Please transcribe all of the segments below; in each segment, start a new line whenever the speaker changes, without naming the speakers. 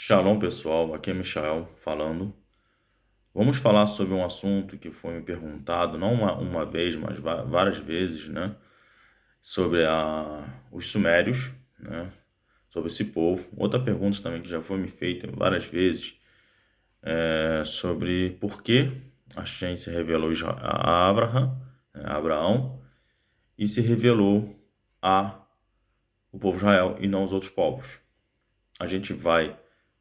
Shalom, pessoal. Aqui é Michael falando. Vamos falar sobre um assunto que foi me perguntado, não uma vez, mas várias vezes, né? Sobre os sumérios, né? Sobre esse povo. Outra pergunta também que já foi me feita várias vezes é sobre por que a Shem se revelou a Abraham, né, a Abraão, e se revelou a o povo de Israel e não os outros povos. A gente vai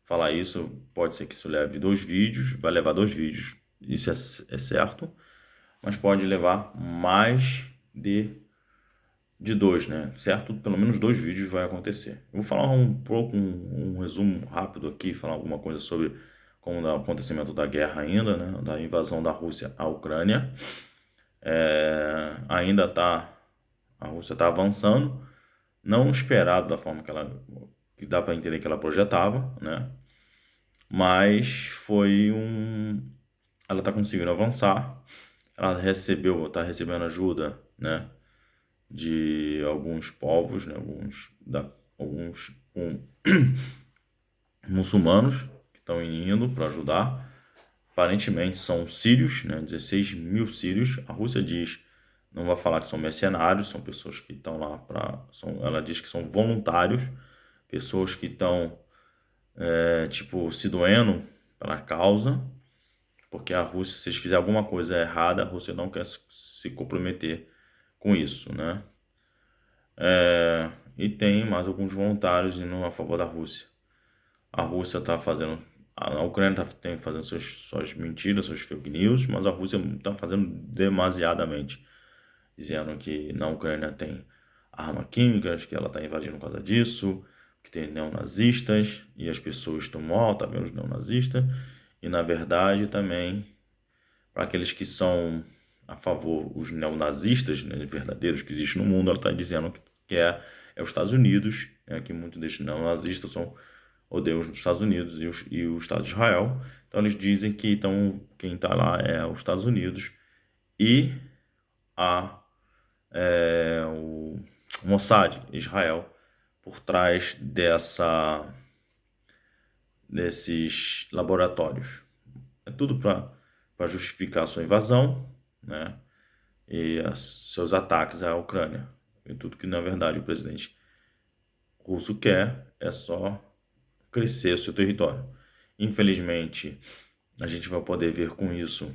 falar isso, pode ser que isso leve 2 vídeos, vai levar 2 vídeos, isso é certo, mas pode levar mais de dois, né? Certo? Pelo menos 2 vídeos vai acontecer. Eu vou falar um pouco, um resumo rápido aqui, falar alguma coisa sobre como o acontecimento da guerra ainda, né? Da invasão da Rússia à Ucrânia. Ainda tá, a Rússia está avançando, não esperado da forma que dá para entender que ela projetava, né? Mas ela está conseguindo avançar. Ela está recebendo ajuda, né, de alguns povos, né, alguns muçulmanos que estão indo para ajudar. Aparentemente são sírios, né, 16 mil sírios. A Rússia diz, não vai falar que são mercenários, são pessoas que estão lá ela diz que são voluntários, pessoas que estão, tipo, se doendo pela causa. Porque a Rússia, se eles fizerem alguma coisa errada, a Rússia não quer se comprometer com isso, né? E tem mais alguns voluntários indo a favor da Rússia. A Rússia está fazendo, a Ucrânia está fazendo suas mentiras, suas fake news, mas a Rússia está fazendo demasiadamente, dizendo que na Ucrânia tem armas químicas, que ela está invadindo por causa disso, que tem neonazistas e as pessoas estão mal, tá vendo os neonazistas, e na verdade também para aqueles que são a favor, os neonazistas, né, verdadeiros que existem no mundo, ela está dizendo que é os Estados Unidos, né, que muitos desses neonazistas odeiam os Estados Unidos e o Estado de Israel. Então eles dizem que quem está lá é os Estados Unidos e a, o Mossad, Israel, por trás desses laboratórios. É tudo para justificar a sua invasão, né? E seus ataques à Ucrânia. E tudo que, na verdade, o presidente russo quer é só crescer o seu território. Infelizmente, a gente vai poder ver com isso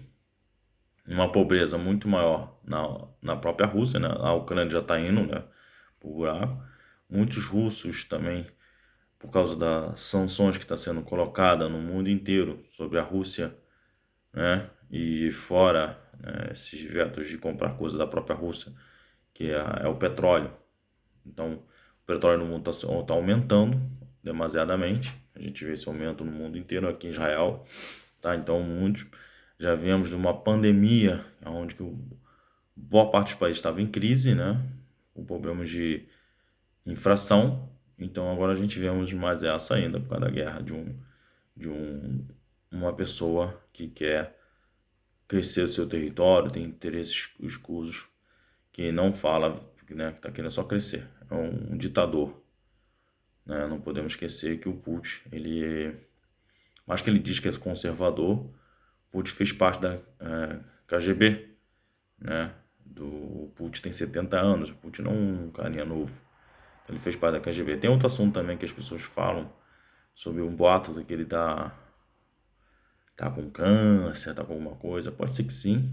uma pobreza muito maior na própria Rússia, né? A Ucrânia já está indo, né, pro buraco. Muitos russos também, por causa das sanções que está sendo colocada no mundo inteiro sobre a Rússia, né? E fora, né, esses vetos de comprar coisa da própria Rússia, que é o petróleo. Então, o petróleo no mundo está aumentando demasiadamente. A gente vê esse aumento no mundo inteiro, aqui em Israel, tá? Então, muitos já viemos de uma pandemia, onde boa parte dos países estava em crise, né? Com problemas de infração. Então, agora a gente vemos mais essa ainda por causa da guerra uma pessoa que quer crescer o seu território, tem interesses escusos, que não fala, né, que está querendo só crescer. É um ditador, né? Não podemos esquecer que o Putin, mais que ele diz que é conservador, Putin fez parte da KGB, né? O Putin tem 70 anos, o Putin não é um carinha novo. Ele fez parte da KGB. Tem outro assunto também que as pessoas falam sobre um boato de que ele tá com câncer, tá com alguma coisa. Pode ser que sim,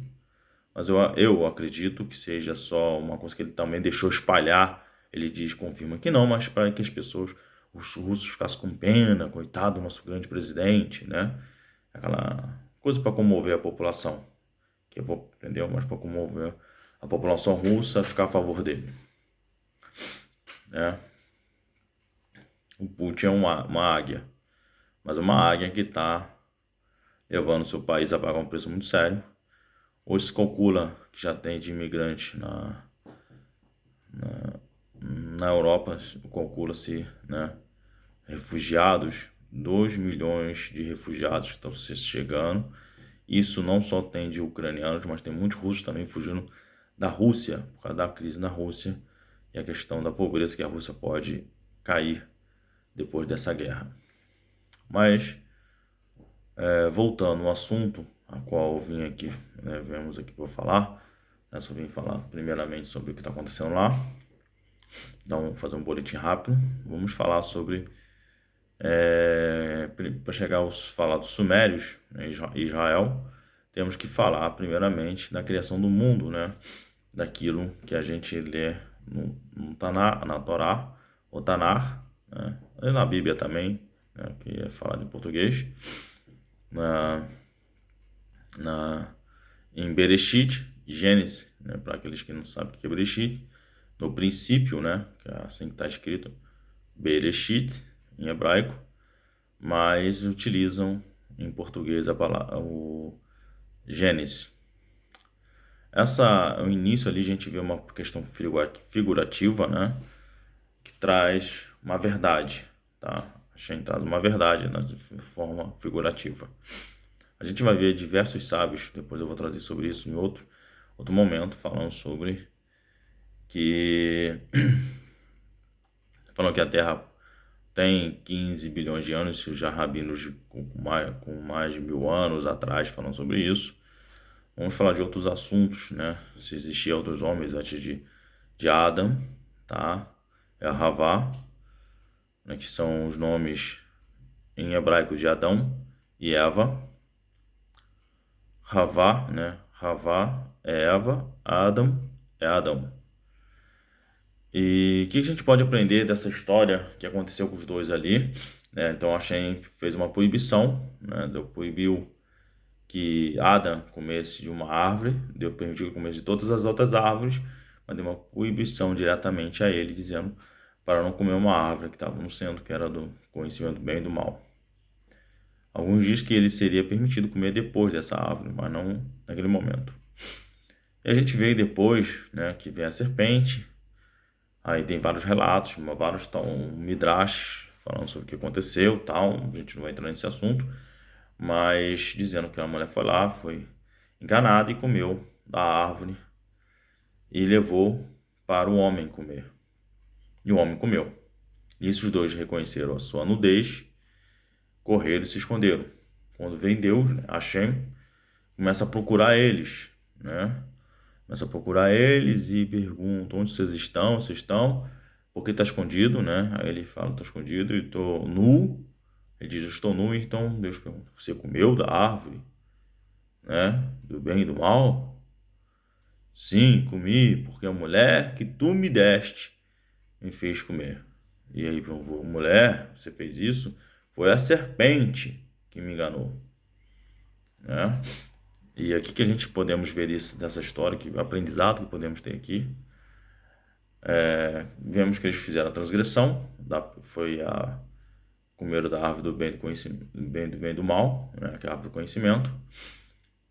mas eu acredito que seja só uma coisa que ele também deixou espalhar. Ele diz, confirma que não, mas para que os russos ficassem com pena, coitado do nosso grande presidente, né? Aquela coisa para comover a população, entendeu? Mas para comover a população russa a ficar a favor dele, né? O Putin é uma águia, mas é uma águia que está levando seu país a pagar um preço muito sério. Hoje se calcula que já tem de imigrantes na Europa, calcula-se, né, refugiados, 2 milhões de refugiados que estão chegando. Isso não só tem de ucranianos, mas tem muitos russos também fugindo da Rússia, por causa da crise na Rússia e a questão da pobreza que a Rússia pode cair depois dessa guerra. Mas, voltando ao assunto a qual eu vim aqui, né, viemos aqui para falar, né, só vim falar primeiramente sobre o que está acontecendo lá, então fazer um boletim rápido. Vamos falar sobre, para chegar aos falar dos sumérios, né, Israel, temos que falar primeiramente da criação do mundo, né, daquilo que a gente lê no Taná, na Torá, ou Tanar, né, e na Bíblia também, né, que é falado em português, na, na, em Bereshit, Gênesis, né, para aqueles que não sabem o que é Bereshit, no princípio, né, que é assim que está escrito, Bereshit, em hebraico, mas utilizam em português a palavra, o Gênesis. O início ali a gente vê uma questão figurativa, né, que traz uma verdade, tá? Achei traz uma verdade de forma figurativa. A gente vai ver diversos sábios, depois eu vou trazer sobre isso em outro momento, falando sobre que falando que a Terra tem 15 bilhões de anos, já rabinos com mais de 1000 anos atrás falando sobre isso. Vamos falar de outros assuntos, né? Se existiam outros homens antes de Adam, tá? É a Havá, né? Que são os nomes em hebraico de Adão e Eva. Havá, né? Havá é Eva, Adam é Adão. E o que a gente pode aprender dessa história que aconteceu com os dois ali, né? Então Hashem fez uma proibição, né? Deus proibiu que Adam comesse de uma árvore, Deus permitiu que comesse de todas as outras árvores, mas deu uma proibição diretamente a ele, dizendo para não comer uma árvore que estava no centro, que era do conhecimento do bem e do mal. Alguns dizem que ele seria permitido comer depois dessa árvore, mas não naquele momento. E a gente vê depois, né, que vem a serpente. Aí tem vários relatos, vários midrash falando sobre o que aconteceu, tal. A gente não vai entrar nesse assunto, mas dizendo que a mulher foi lá, foi enganada e comeu da árvore e levou para o homem comer. E o homem comeu. Nisso os dois reconheceram a sua nudez, correram e se esconderam. Quando vem Deus, né, Hashem, começa a procurar eles, né? Começa a procurar eles e pergunta onde vocês estão, vocês estão, porque está escondido, né? Aí ele fala, estou escondido e estou nu. Ele diz, eu estou nu, então Deus pergunta, você comeu da árvore, né? Do bem e do mal? Sim, comi, porque a mulher que tu me deste me fez comer. E aí perguntou, mulher, você fez isso? Foi a serpente que me enganou, né? E aqui que a gente podemos ver isso dessa história, que aprendizado que podemos ter aqui. Vemos que eles fizeram a transgressão, foi a comeram da árvore do bem do conhecimento, do bem e do mal, né, que é a árvore do conhecimento,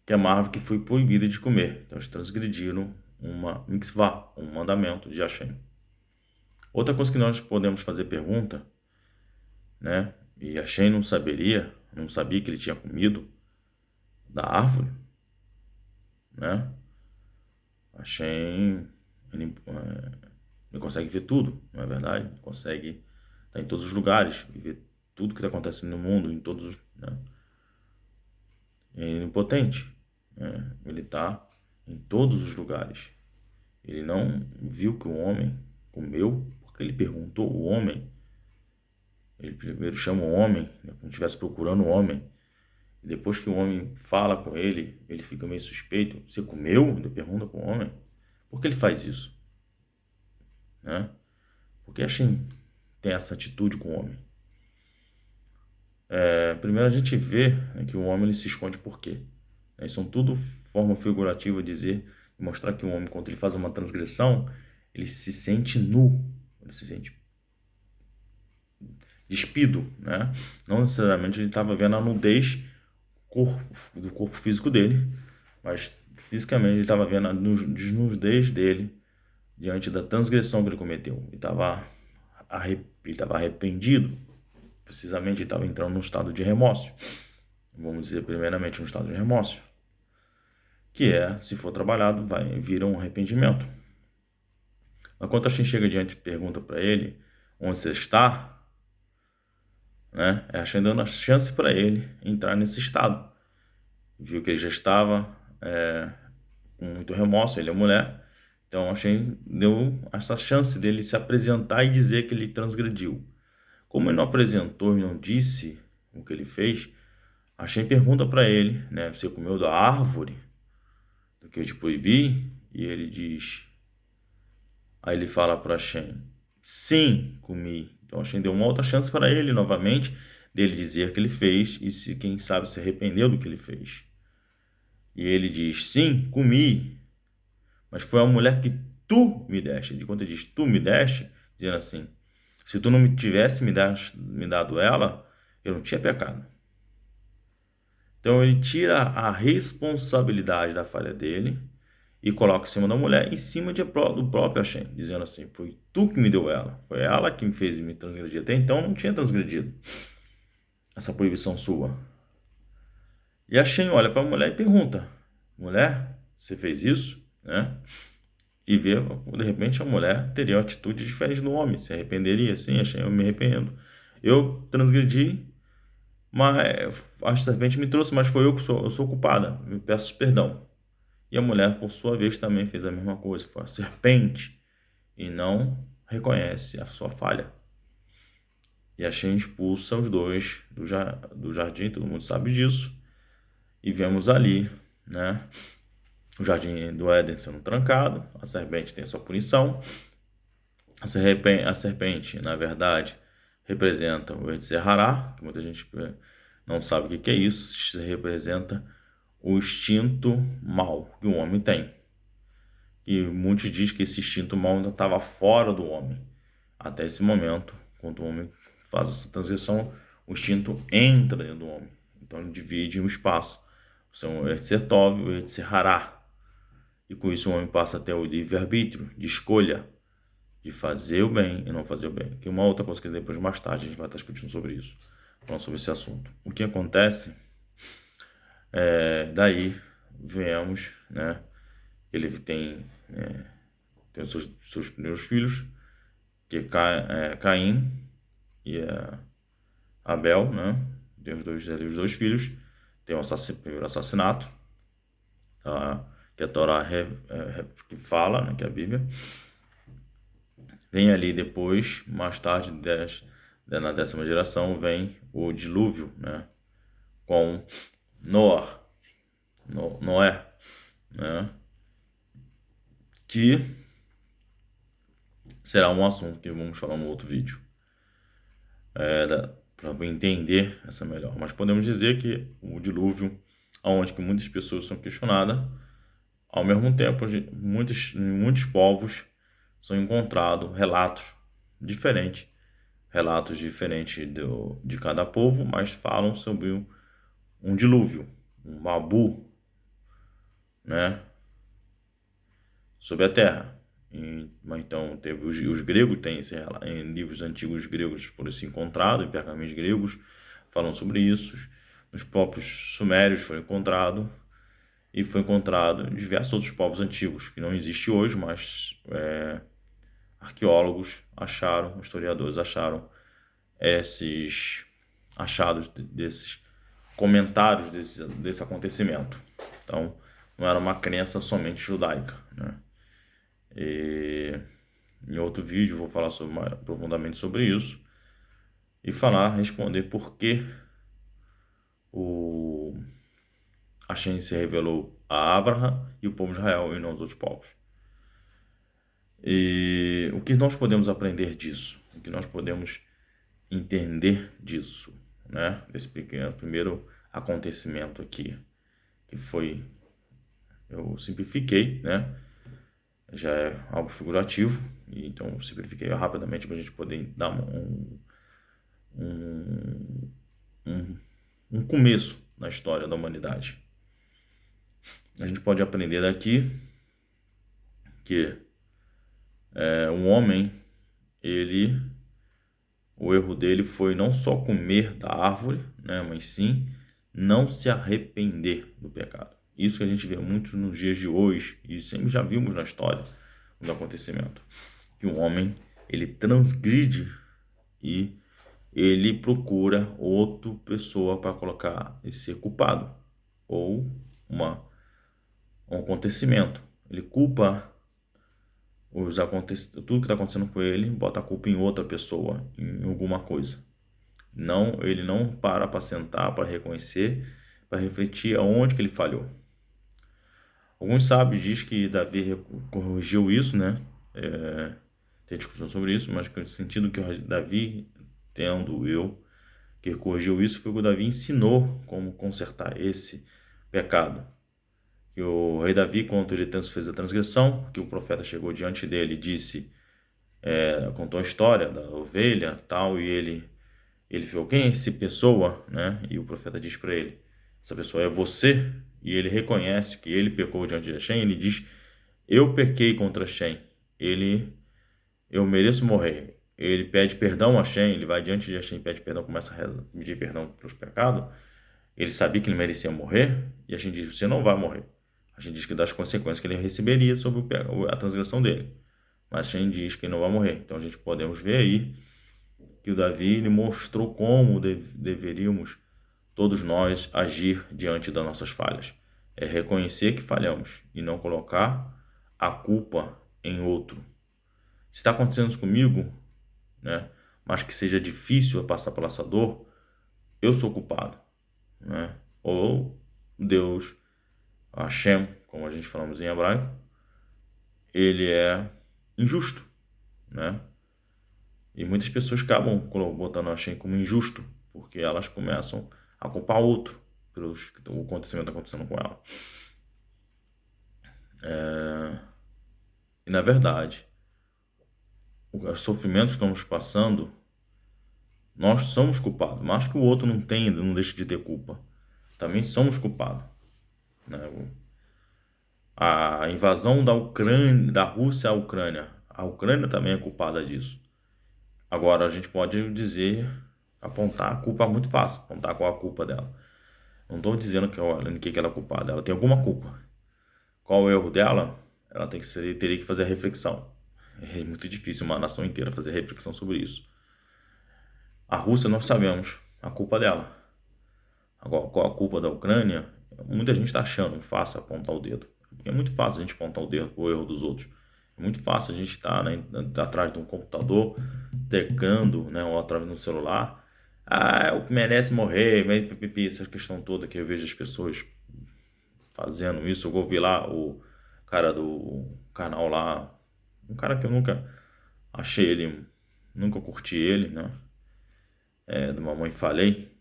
que é uma árvore que foi proibida de comer. Então eles transgrediram uma mitzvah, um mandamento de Hashem. Outra coisa que nós podemos fazer pergunta, né, e Hashem não sabia que ele tinha comido da árvore, né? Hashem, ele consegue ver tudo, não é verdade? Ele consegue estar em todos os lugares e ver tudo que está acontecendo no mundo, em todos, né? Ele é onipotente, né? Ele está em todos os lugares. Ele não viu que o homem comeu, porque ele perguntou o homem. Ele primeiro chama o homem, né, como se estivesse procurando o homem. E depois que o homem fala com ele, ele fica meio suspeito. Você comeu? Ele pergunta para o homem. Por que ele faz isso? Né? Porque Hashem tem essa atitude com o homem. Primeiro a gente vê, né, que o homem ele se esconde por quê? São tudo forma figurativa de dizer, de mostrar que o homem, quando ele faz uma transgressão, ele se sente nu, ele se sente despido, né? Não necessariamente ele estava vendo a nudez do corpo físico dele, mas fisicamente ele estava vendo a desnudez dele diante da transgressão que ele cometeu. Ele estava arrependido, precisamente ele estava entrando num estado de remorso. Vamos dizer, primeiramente, um estado de remorso, que se for trabalhado, vira um arrependimento. Mas quando a gente chega diante e pergunta para ele onde você está, né? Hashem dando a chance para ele entrar nesse estado. Viu que ele já estava com muito remorso, ele é mulher. Então Hashem deu essa chance dele se apresentar e dizer que ele transgrediu. Como ele não apresentou e não disse o que ele fez, Hashem pergunta para ele, né? Você comeu da árvore do que eu te proibi? E ele diz... Aí ele fala para Hashem, sim, comi. Então Hashem deu uma outra chance para ele novamente, dele dizer que ele fez e se quem sabe se arrependeu do que ele fez. E ele diz, sim, comi, mas foi a mulher que tu me deste. De quando ele diz tu me deste, dizendo assim, se tu não me tivesse me dado ela, eu não tinha pecado. Então ele tira a responsabilidade da falha dele e coloca em cima da mulher, em cima do próprio Hashem, dizendo assim, foi tu que me deu ela, foi ela que me fez me transgredir. Até então eu não tinha transgredido essa proibição sua. E Hashem olha para a mulher e pergunta, mulher, você fez isso? Né? E vê, de repente a mulher teria uma atitude diferente do homem, se arrependeria, sim, Hashem, eu me arrependo. Eu transgredi, mas a serpente me trouxe, mas foi eu sou culpada, eu peço perdão. E a mulher, por sua vez, também fez a mesma coisa, foi a serpente, e não reconhece a sua falha. E Hashem expulsa os dois do jardim, todo mundo sabe disso, e vemos ali, né, o jardim do Éden sendo trancado, a serpente tem a sua punição, a serpente, na verdade, representa o Yetzer Hará, que muita gente não sabe o que é isso, representa o instinto mal que o homem tem. E muitos dizem que esse instinto mal ainda estava fora do homem. Até esse momento, quando o homem faz essa transição, o instinto entra dentro do homem. Então ele divide o espaço. São o Yetzer Tov e o Yetzer Hará. E com isso o homem passa a ter o livre-arbítrio, de escolha, de fazer o bem e não fazer o bem. Que é uma outra coisa que depois, mais tarde, a gente vai estar discutindo sobre isso. Falando sobre esse assunto. O que acontece daí vemos, né, que ele tem os seus primeiros filhos, que é Caim e Abel, né? Tem os dois filhos. Tem o primeiro assassinato, tá? Que a Torá que fala, né, que é a Bíblia. Vem ali depois, mais tarde, na 10ª geração, vem o dilúvio, né? Com Noé, né? Que será um assunto que vamos falar no outro vídeo, para entender essa melhor. Mas podemos dizer que o dilúvio, onde que muitas pessoas são questionadas, ao mesmo tempo, muitos povos são encontrados relatos diferentes de cada povo, mas falam sobre um dilúvio, um babu, né? Sobre a terra. Mas então teve os gregos, tem em livros antigos gregos foram se encontrados, em pergaminhos gregos falam sobre isso. Nos próprios sumérios foi encontrado, e foi encontrado em diversos outros povos antigos que não existem hoje, mas arqueólogos acharam, historiadores acharam esses achados desses comentários desse acontecimento. Então não era uma crença somente judaica, né? E em outro vídeo vou falar profundamente sobre isso e responder por que o Hashem se revelou a Abraham e o povo de Israel e não os outros povos. E o que nós podemos aprender disso? O que nós podemos entender disso, né? Desse primeiro acontecimento aqui, que foi, eu simplifiquei, né? Já é algo figurativo, então simplifiquei rapidamente para a gente poder dar um começo na história da humanidade. A gente pode aprender daqui que um homem, o erro dele foi não só comer da árvore, né, mas sim não se arrepender do pecado. Isso que a gente vê muito nos dias de hoje, e sempre já vimos na história do acontecimento, que o homem, ele transgride e ele procura outra pessoa para colocar e ser culpado, ou um acontecimento. Ele culpa tudo que está acontecendo com ele, bota a culpa em outra pessoa, em alguma coisa. Não, ele não para sentar, para reconhecer, para refletir aonde que ele falhou. Alguns sábios dizem que Davi corrigiu isso, né? Tem discussão sobre isso, mas que o sentido que Davi, tendo eu, que corrigiu isso, foi que o Davi ensinou como consertar esse pecado. Que o rei Davi, quando ele fez a transgressão, que o profeta chegou diante dele e disse, contou a história da ovelha tal, e ele falou, quem é essa pessoa, né? E o profeta diz para ele, essa pessoa é você, e ele reconhece que ele pecou diante de Hashem, ele diz, eu pequei contra Hashem, eu mereço morrer. Ele pede perdão a Hashem, ele vai diante de Hashem, pede perdão, começa a pedir perdão pelos pecados. Ele sabia que ele merecia morrer, e a gente diz, você não vai morrer. A gente diz que das consequências que ele receberia sobre a transgressão dele. Mas a gente diz que ele não vai morrer. Então a gente podemos ver aí que o Davi ele mostrou como deveríamos todos nós agir diante das nossas falhas. É reconhecer que falhamos e não colocar a culpa em outro. Se está acontecendo isso comigo, né, mas que seja difícil eu passar por essa dor, eu sou culpado, né? Ou Deus, Hashem, como a gente falamos em hebraico, ele é injusto, né? E muitas pessoas acabam botando Hashem como injusto, porque elas começam a culpar outro pelo acontecimento acontecendo com ela. E na verdade, os sofrimentos que estamos passando, nós somos culpados, mas que o outro não tem, não deixa de ter culpa. Também somos culpados, né? A invasão da Ucrânia, da Rússia à Ucrânia, a Ucrânia também é culpada disso. Agora a gente pode dizer, apontar a culpa muito fácil, apontar qual a culpa dela. Não estou dizendo que ela é culpada, ela tem alguma culpa. Qual o erro dela? Ela teria que fazer a reflexão. É muito difícil uma nação inteira fazer reflexão sobre isso. A Rússia, nós sabemos a culpa dela. Agora, qual a culpa da Ucrânia? Muita gente está achando fácil apontar o dedo. Porque é muito fácil a gente apontar o dedo para o erro dos outros. É muito fácil a gente estar, né, atrás de um computador, tecando, né, ou atrás de um celular. Merece morrer, essa questão toda que eu vejo as pessoas fazendo isso. Eu vou ver lá o cara do canal lá, um cara que eu nunca achei ele, nunca curti ele, né? Do Mamãe Falei,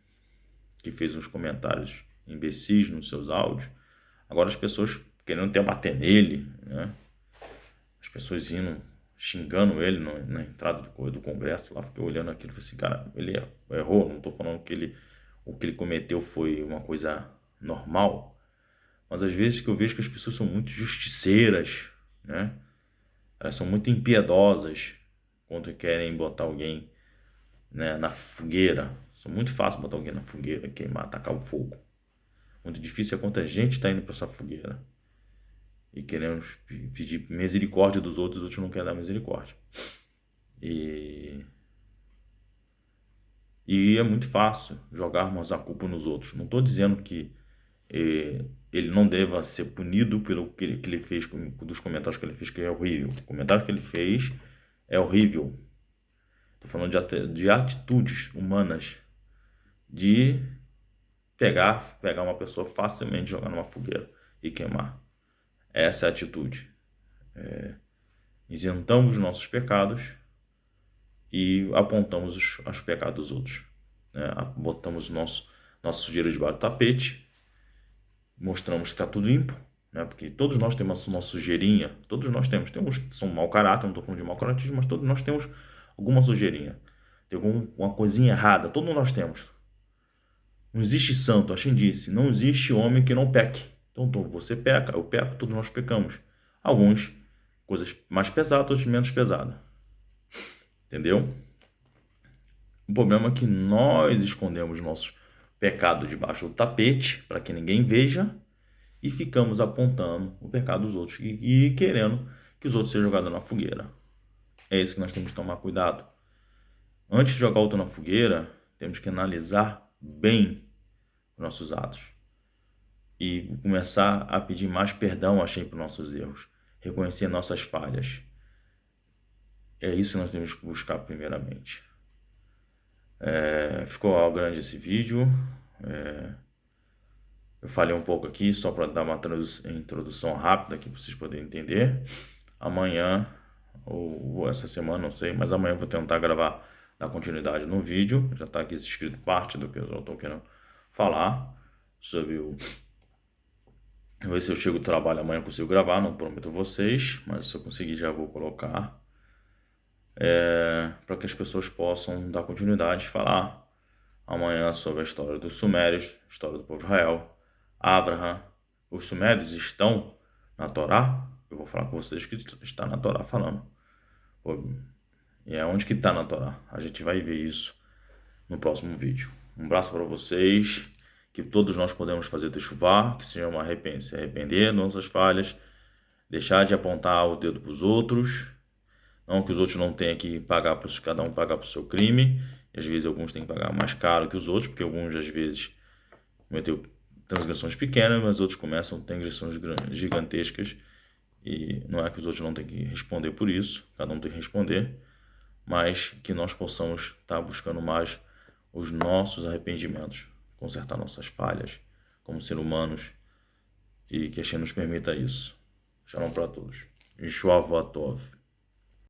que fez uns comentários imbecis nos seus áudios. Agora as pessoas querendo até bater nele, né? As pessoas indo, xingando ele na entrada do Congresso, lá fiquei olhando aquilo e falei assim, cara, ele errou, não estou falando que o que ele cometeu foi uma coisa normal, mas às vezes que eu vejo que as pessoas são muito justiceiras, né? Elas são muito impiedosas quando querem botar alguém, né, na fogueira. São muito fácil botar alguém na fogueira, queimar, tacar o fogo. Muito difícil é quanta gente está indo para essa fogueira e querendo pedir misericórdia dos outros, os outros não querem dar misericórdia. E é muito fácil jogarmos a culpa nos outros. Não estou dizendo que ele não deva ser punido pelo que ele fez, dos comentários que ele fez, que é horrível. O comentário que ele fez é horrível. Estou falando de atitudes humanas, de pegar uma pessoa facilmente, jogar numa fogueira e queimar. Essa é a atitude. Isentamos os nossos pecados e apontamos os pecados dos outros, né? Botamos nosso sujeira debaixo do tapete, mostramos que está tudo limpo, né? Porque todos nós temos nossa sujeirinha, todos nós temos uns que são mau caráter, não estou falando de mau caráter, mas todos nós temos alguma sujeirinha, tem alguma coisinha errada, todos nós temos. Não existe santo, Hashem disse, não existe homem que não peque. Então você peca, eu peco, todos nós pecamos. Alguns, coisas mais pesadas, outros menos pesadas. Entendeu? O problema é que nós escondemos nossos pecados debaixo do tapete, para que ninguém veja, e ficamos apontando o pecado dos outros e querendo que os outros sejam jogados na fogueira. É isso que nós temos que tomar cuidado. Antes de jogar outro na fogueira, temos que analisar bem nossos atos e começar a pedir mais perdão a Shem por nossos erros, reconhecer nossas falhas. É isso que nós temos que buscar primeiramente. Ficou grande esse vídeo. Eu falei um pouco aqui só para dar uma introdução rápida aqui para vocês poderem entender. Amanhã, ou essa semana, não sei, mas amanhã eu vou tentar gravar, dar continuidade no vídeo. Já está aqui escrito parte do que eu estou querendo falar sobre o... Vou ver se eu chego do trabalho amanhã, consigo gravar, não prometo a vocês, mas se eu conseguir já vou colocar. Para que as pessoas possam dar continuidade e falar amanhã sobre a história dos Sumérios, história do povo de Israel, Abraham. Os Sumérios estão na Torá? Eu vou falar com vocês que está na Torá falando. E é onde que está na Torá? A gente vai ver isso no próximo vídeo. Um abraço para vocês, que todos nós podemos fazer techuvá, que seja uma se arrepender das nossas falhas, deixar de apontar o dedo para os outros, não que os outros não tenham que pagar, cada um pagar por seu crime, e às vezes alguns têm que pagar mais caro que os outros, porque alguns às vezes cometeu transgressões pequenas, mas outros começam transgressões gigantescas, e não é que os outros não têm que responder por isso, cada um tem que responder, mas que nós possamos estar buscando mais os nossos arrependimentos, consertar nossas falhas como seres humanos, e que a Hashem nos permita isso. Shalom para todos. Yeshua Tov.